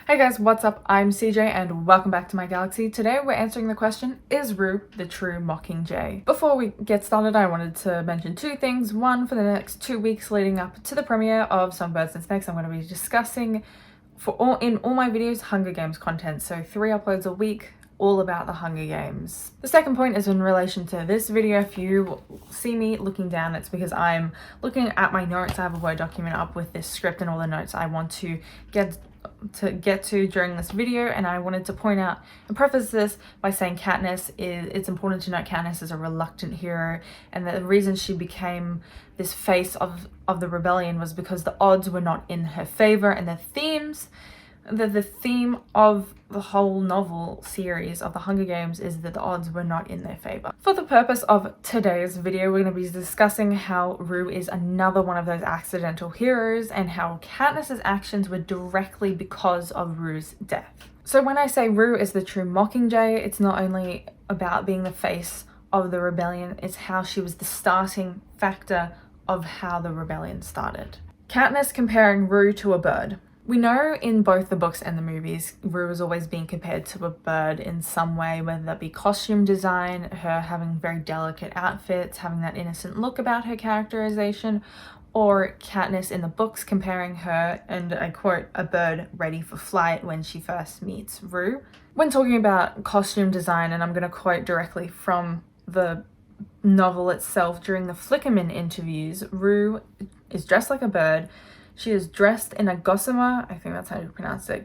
Hey guys, what's up? I'm CJ and welcome back to my galaxy. Today we're answering the question, is Rue the True Mockingjay? Before we get started, I wanted to mention two things. One, for the next 2 weeks leading up to the premiere of Some Birds and Snakes, I'm going to be discussing in all my videos Hunger Games content. So 3 uploads a week, all about the Hunger Games. The second point is in relation to this video. If you see me looking down, it's because I'm looking at my notes. I have a Word document up with this script and all the notes I want to get to during this video, and I wanted to point out and preface this by saying it's important to note Katniss is a reluctant hero, and the reason she became this face of the rebellion was because the odds were not in her favor, and the theme of the whole novel series of the Hunger Games is that the odds were not in their favor. For the purpose of today's video, we're going to be discussing how Rue is another one of those accidental heroes and how Katniss's actions were directly because of Rue's death. So when I say Rue is the true Mockingjay, it's not only about being the face of the rebellion, it's how she was the starting factor of how the rebellion started. Katniss comparing Rue to a bird. We know in both the books and the movies, Rue is always being compared to a bird in some way, whether that be costume design, her having very delicate outfits, having that innocent look about her characterization, or Katniss in the books comparing her, and I quote, a bird ready for flight when she first meets Rue. When talking about costume design, and I'm going to quote directly from the novel itself, during the Flickerman interviews, Rue is dressed like a bird. She is dressed in a gossamer, I think that's how you pronounce it,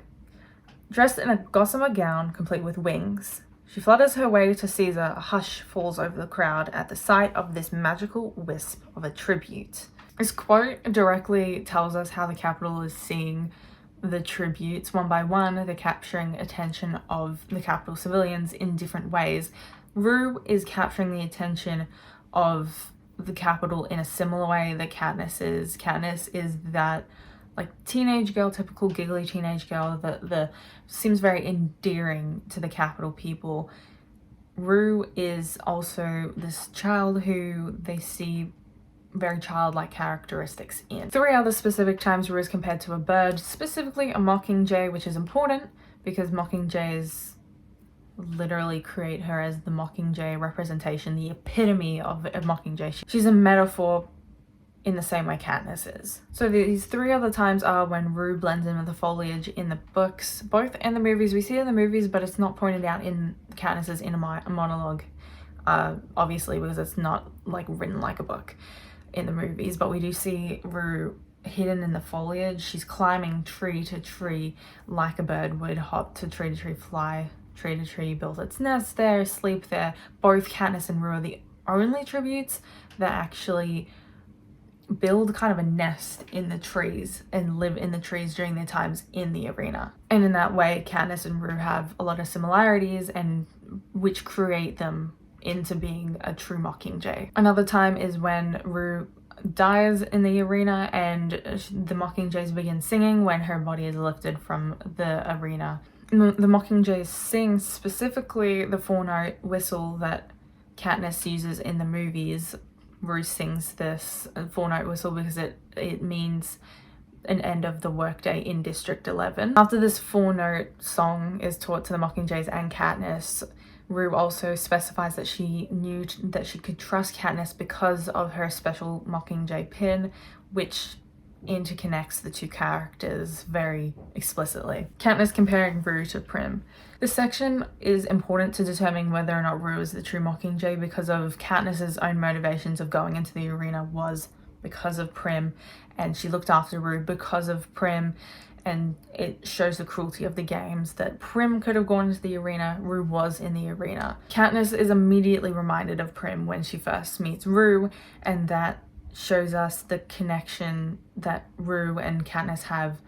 dressed in a gossamer gown complete with wings. She flutters her way to Caesar. A hush falls over the crowd at the sight of this magical wisp of a tribute. This quote directly tells us how the Capitol is seeing the tributes. One by one, they're capturing attention of the Capitol civilians in different ways. Rue is capturing the attention of the Capitol in a similar way that Katniss is. Katniss is that like teenage girl, typical giggly teenage girl that seems very endearing to the Capitol people. Rue is also this child who they see very childlike characteristics in. 3 other specific times Rue is compared to a bird, specifically a mockingjay, which is important because mockingjays literally create her as the mockingjay representation, the epitome of a mockingjay. She's a metaphor in the same way Katniss is. So these 3 other times are when Rue blends in with the foliage in the books, both in the movies. We see it in the movies, but it's not pointed out in Katniss's inner monologue, obviously, because it's not like written like a book in the movies, but we do see Rue hidden in the foliage. She's climbing tree to tree like a bird would, hop to tree, fly tree to tree, build its nest there, sleep there. Both Katniss and Rue are the only tributes that actually build kind of a nest in the trees and live in the trees during their times in the arena. And in that way, Katniss and Rue have a lot of similarities, and which create them into being a true Mockingjay. Another time is when Rue dies in the arena and the Mockingjays begin singing when her body is lifted from the arena. The Mockingjays sing specifically the 4-note whistle that Katniss uses in the movies. Rue sings this 4-note whistle because it means an end of the workday in District 11. After this 4-note song is taught to the Mockingjays and Katniss, Rue also specifies that she knew that she could trust Katniss because of her special Mockingjay pin, which interconnects the 2 characters very explicitly. Katniss comparing Rue to Prim. This section is important to determining whether or not Rue is the true Mockingjay because of Katniss's own motivations of going into the arena was because of Prim, and she looked after Rue because of Prim, and it shows the cruelty of the games that Prim could have gone into the arena, Rue was in the arena. Katniss is immediately reminded of Prim when she first meets Rue, and that shows us the connection that Rue and Katniss have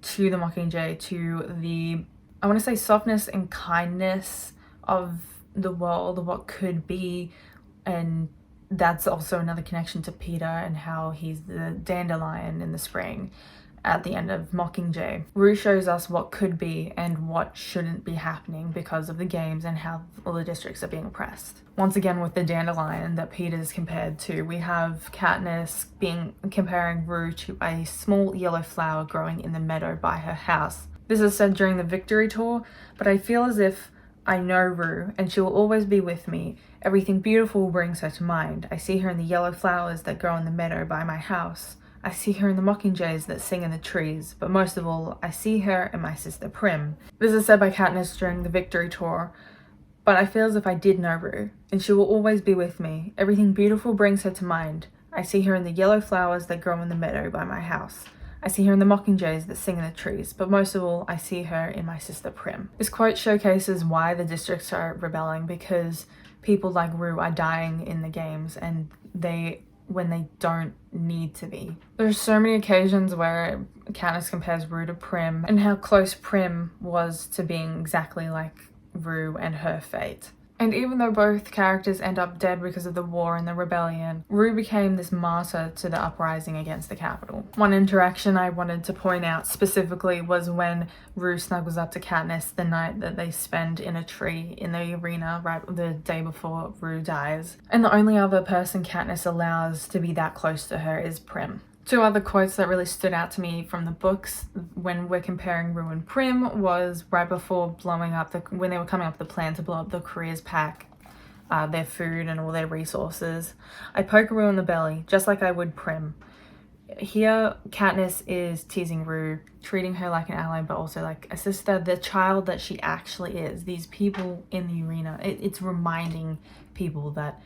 to the Mockingjay, to the, I want to say, softness and kindness of the world, what could be, and that's also another connection to Peter and how he's the dandelion in the spring at the end of Mockingjay. Rue shows us what could be and what shouldn't be happening because of the games and how all the districts are being oppressed. Once again, with the dandelion that Peter's compared to, we have Katniss comparing Rue to a small yellow flower growing in the meadow by her house. This is said during the victory tour, but I feel as if I know Rue, and she will always be with me. Everything beautiful brings her to mind. I see her in the yellow flowers that grow in the meadow by my house. I see her in the mockingjays that sing in the trees, but most of all, I see her in my sister Prim. This is said by Katniss during the victory tour, but I feel as if I did know Rue, and she will always be with me. Everything beautiful brings her to mind. I see her in the yellow flowers that grow in the meadow by my house. I see her in the mockingjays that sing in the trees, but most of all, I see her in my sister Prim. This quote showcases why the districts are rebelling, because people like Rue are dying in the games, and when they don't need to be. There's so many occasions where Katniss compares Rue to Prim, and how close Prim was to being exactly like Rue and her fate. And even though both characters end up dead because of the war and the rebellion, Rue became this martyr to the uprising against the capital. One interaction I wanted to point out specifically was when Rue snuggles up to Katniss the night that they spend in a tree in the arena right the day before Rue dies. And the only other person Katniss allows to be that close to her is Prim. Two other quotes that really stood out to me from the books when we're comparing Rue and Prim was right before when they were coming up with the plan to blow up the Careers Pack, their food and all their resources. I poke Rue in the belly, just like I would Prim. Here, Katniss is teasing Rue, treating her like an ally, but also like a sister, the child that she actually is. These people in the arena, it's reminding people that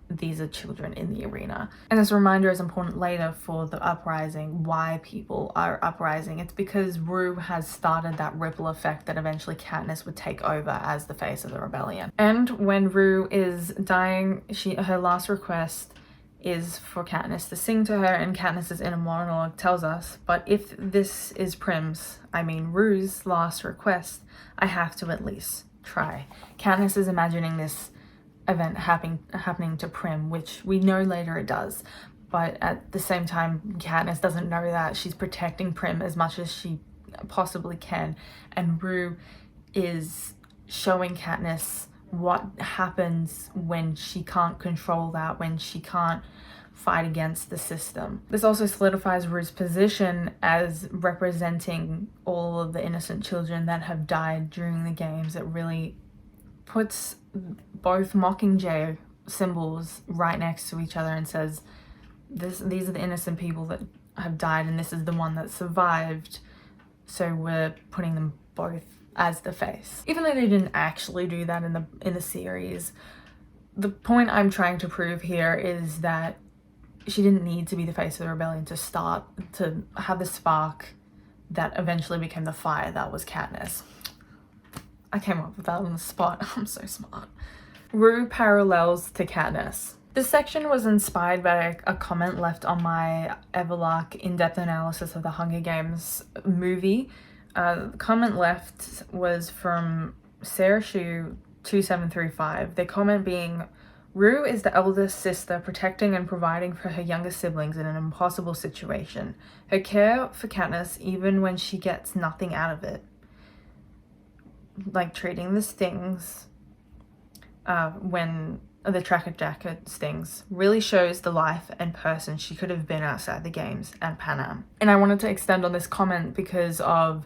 these are children in the arena. And this reminder is important later for the uprising, why people are uprising. It's because Rue has started that ripple effect that eventually Katniss would take over as the face of the rebellion. And when Rue is dying, her last request is for Katniss to sing to her, and Katniss's inner monologue tells us, but if this is Rue's last request, I have to at least try. Katniss is imagining this event happening to Prim, which we know later it does, but at the same time Katniss doesn't know that. She's protecting Prim as much as she possibly can, and Rue is showing Katniss what happens when she can't control that, when she can't fight against the system. This also solidifies Rue's position as representing all of the innocent children that have died during the games. It really puts both Mockingjay symbols right next to each other and says, these are the innocent people that have died, and this is the one that survived, so we're putting them both as the face. Even though they didn't actually do that in the series, the point I'm trying to prove here is that she didn't need to be the face of the rebellion to have the spark that eventually became the fire that was Katniss. I came up with that on the spot. I'm so smart. Rue parallels to Katniss. This section was inspired by a comment left on my Everlark in-depth analysis of the Hunger Games movie. The comment left was from Sarah Shu 2735. The comment being, Rue is the eldest sister protecting and providing for her younger siblings in an impossible situation. Her care for Katniss, even when she gets nothing out of it, like treating the stings, when the tracker jacket stings, really shows the life and person she could have been outside the games and Pan Am. And I wanted to extend on this comment because of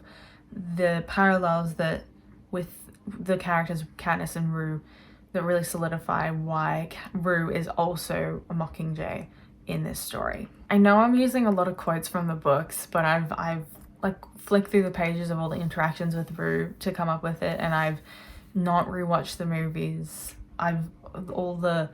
the parallels that with the characters Katniss and Rue that really solidify why Rue is also a Mockingjay in this story. I know I'm using a lot of quotes from the books, but I've like flicked through the pages of all the interactions with Rue to come up with it, and I've not rewatched the movies. All the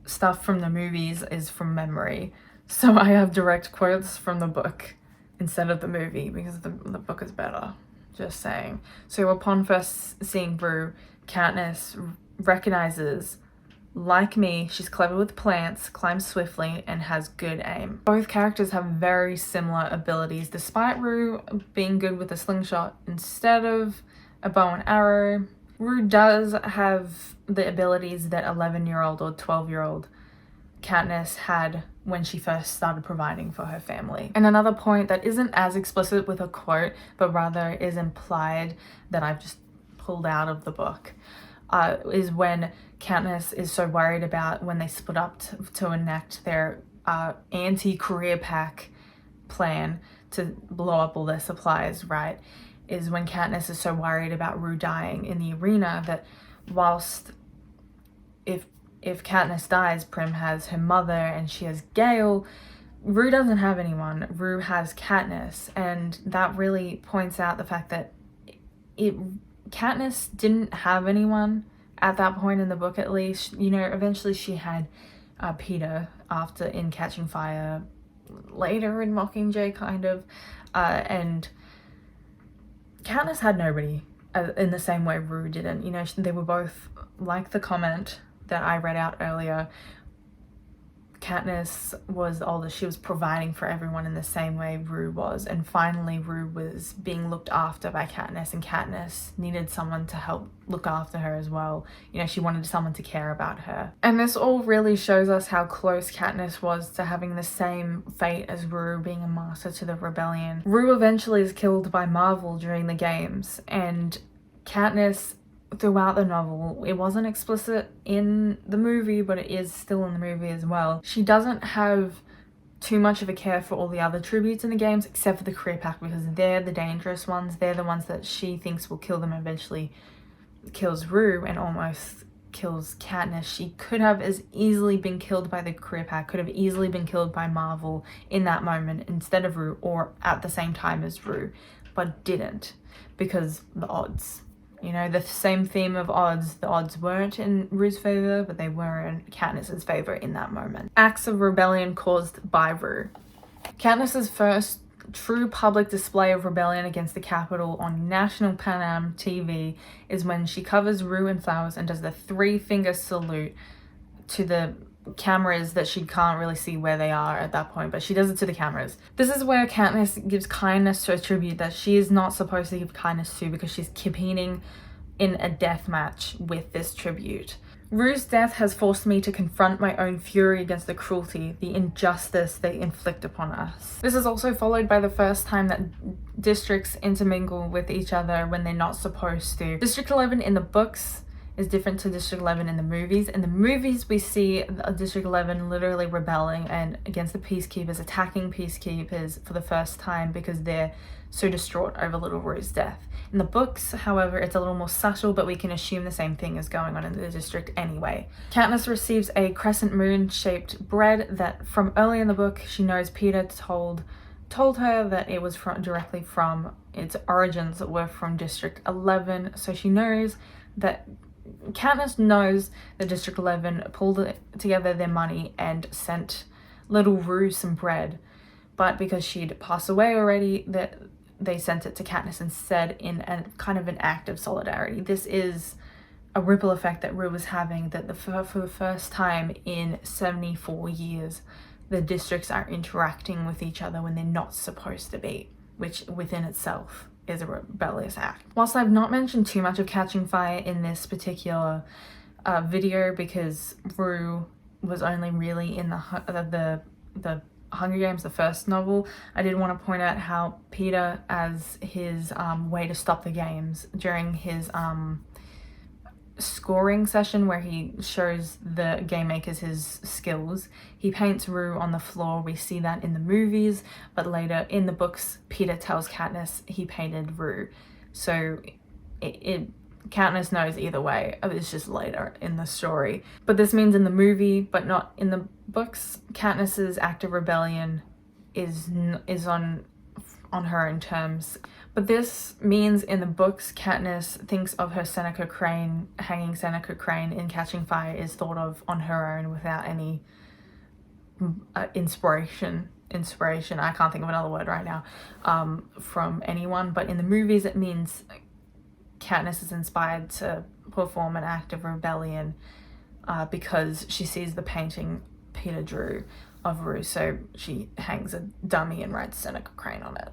stuff from the movies is from memory, so I have direct quotes from the book instead of the movie because the book is better, just saying. So upon first seeing Rue, Katniss recognizes, like me, she's clever with plants, climbs swiftly, and has good aim. Both characters have very similar abilities, despite Rue being good with a slingshot instead of a bow and arrow. Rue does have the abilities that 11-year-old or 12-year-old Katniss had when she first started providing for her family. And another point that isn't as explicit with a quote, but rather is implied that I've just pulled out of the book, is when Katniss is so worried about when they split up to enact their anti-career pack plan to blow up all their supplies, right? is when Katniss is so worried about Rue dying in the arena that whilst if Katniss dies, Prim has her mother and she has Gale, Rue doesn't have anyone. Rue has Katniss, and that really points out the fact that Katniss didn't have anyone at that point in the book, at least. You know, eventually she had Peter after in Catching Fire, later in Mockingjay, kind of, and Katniss had nobody in the same way Rue didn't. You know, they were both, like the comment that I read out earlier, Katniss was the oldest. She was providing for everyone in the same way Rue was, and finally Rue was being looked after by Katniss, and Katniss needed someone to help look after her as well. You know, she wanted someone to care about her. And this all really shows us how close Katniss was to having the same fate as Rue, being a master to the rebellion. Rue eventually is killed by Marvel during the games, and Katniss, throughout the novel, it wasn't explicit in the movie, but it is still in the movie as well, she doesn't have too much of a care for all the other tributes in the games, except for the career pack, because they're the dangerous ones. They're the ones that she thinks will kill them, eventually kills Rue and almost kills Katniss. She could have as easily been killed by the career pack, could have easily been killed by Marvel in that moment instead of Rue, or at the same time as Rue, but didn't, because the odds. You know, the same theme of odds. The odds weren't in Rue's favor, but they were in Katniss's favor in that moment. Acts of rebellion caused by Rue. Katniss's first true public display of rebellion against the Capitol on national Pan Am TV is when she covers Rue in flowers and does the 3-finger salute to the cameras that she can't really see where they are at that point, but she does it to the cameras. This is where Katniss gives kindness to a tribute that she is not supposed to give kindness to, because she's competing in a death match with this tribute. Rue's death has forced me to confront my own fury against the cruelty, the injustice they inflict upon us. This is also followed by the first time that districts intermingle with each other when they're not supposed to. District 11 in the books is different to District 11 in the movies. In the movies, we see District 11 literally rebelling and against the peacekeepers, attacking peacekeepers for the first time because they're so distraught over little Rue's death. In the books, however, it's a little more subtle, but we can assume the same thing is going on in the district anyway. Katniss receives a crescent moon-shaped bread that from early in the book, she knows Peter told her that it was directly from, its origins were from District 11, so she knows that Katniss knows that District 11 pulled together their money and sent little Rue some bread, but because she'd passed away already, that they sent it to Katniss instead in a kind of an act of solidarity. This is a ripple effect that Rue was having, that for the first time in 74 years, the districts are interacting with each other when they're not supposed to be, which within itself is a rebellious act. Whilst I've not mentioned too much of Catching Fire in this particular video, because Rue was only really in the Hunger Games, the first novel, I did want to point out how Peter, as his way to stop the games, during his scoring session where he shows the game makers his skills, he paints Rue on the floor. We see that in the movies, but later in the books, Peter tells Katniss he painted Rue. So Katniss knows either way. It's just later in the story. But this means in the movie, but not in the books, Katniss's act of rebellion is on her own terms. But this means in the books, Katniss thinks of her Seneca Crane, hanging Seneca Crane in Catching Fire is thought of on her own without any inspiration, I can't think of another word right now, from anyone. But in the movies, it means Katniss is inspired to perform an act of rebellion because she sees the painting Peter drew of Rue, so she hangs a dummy and writes Seneca Crane on it.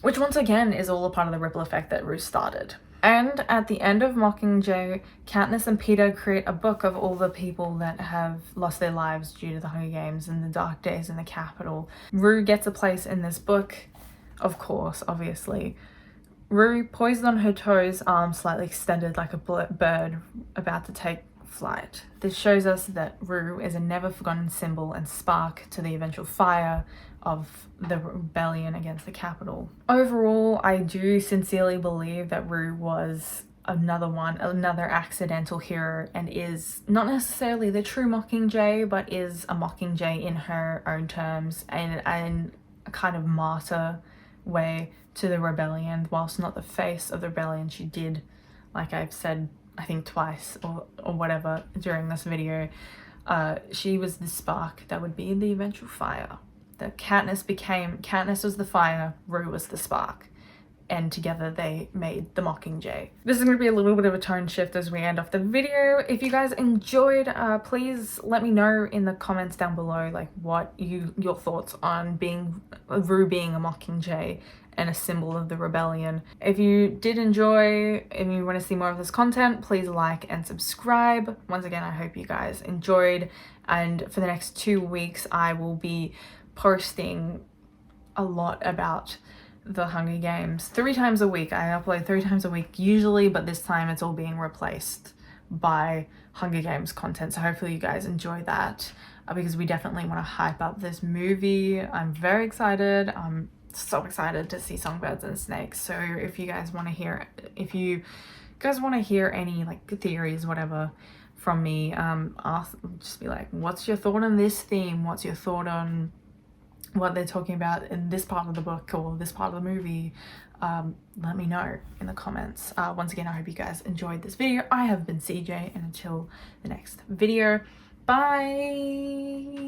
Which once again is all a part of the ripple effect that Rue started. And at the end of Mockingjay, Katniss and Peter create a book of all the people that have lost their lives due to the Hunger Games and the dark days in the Capitol. Rue gets a place in this book, of course, obviously. Rue, poised on her toes, arms slightly extended like a bird about to take flight. This shows us that Rue is a never forgotten symbol and spark to the eventual fire of the rebellion against the capital. Overall, I do sincerely believe that Rue was another accidental hero, and is not necessarily the true Mockingjay, but is a Mockingjay in her own terms, and a kind of martyr way to the rebellion. Whilst not the face of the rebellion, she did, like I've said I think twice or whatever during this video, she was the spark that would be the eventual fire. That Katniss was the fire, Rue was the spark, and together they made the Mockingjay. This is going to be a little bit of a tone shift as we end off the video. If you guys enjoyed, please let me know in the comments down below, like what your thoughts on Rue being a Mockingjay and a symbol of the rebellion. If you did enjoy and you want to see more of this content, please like and subscribe. Once again, I hope you guys enjoyed, and for the next 2 weeks I will be posting a lot about the Hunger Games 3 times a week. I upload 3 times a week usually, but this time it's all being replaced by Hunger Games content, so hopefully you guys enjoy that, because we definitely want to hype up this movie. I'm very excited. I'm so excited to see Songbirds and Snakes. So if you guys want to hear any like theories, whatever, from me, just be like, what's your thought on this theme? What's your thought on what they're talking about in this part of the book or this part of the movie? Let me know in the comments. Once again, I hope you guys enjoyed this video. I have been CJ, and until the next video, bye.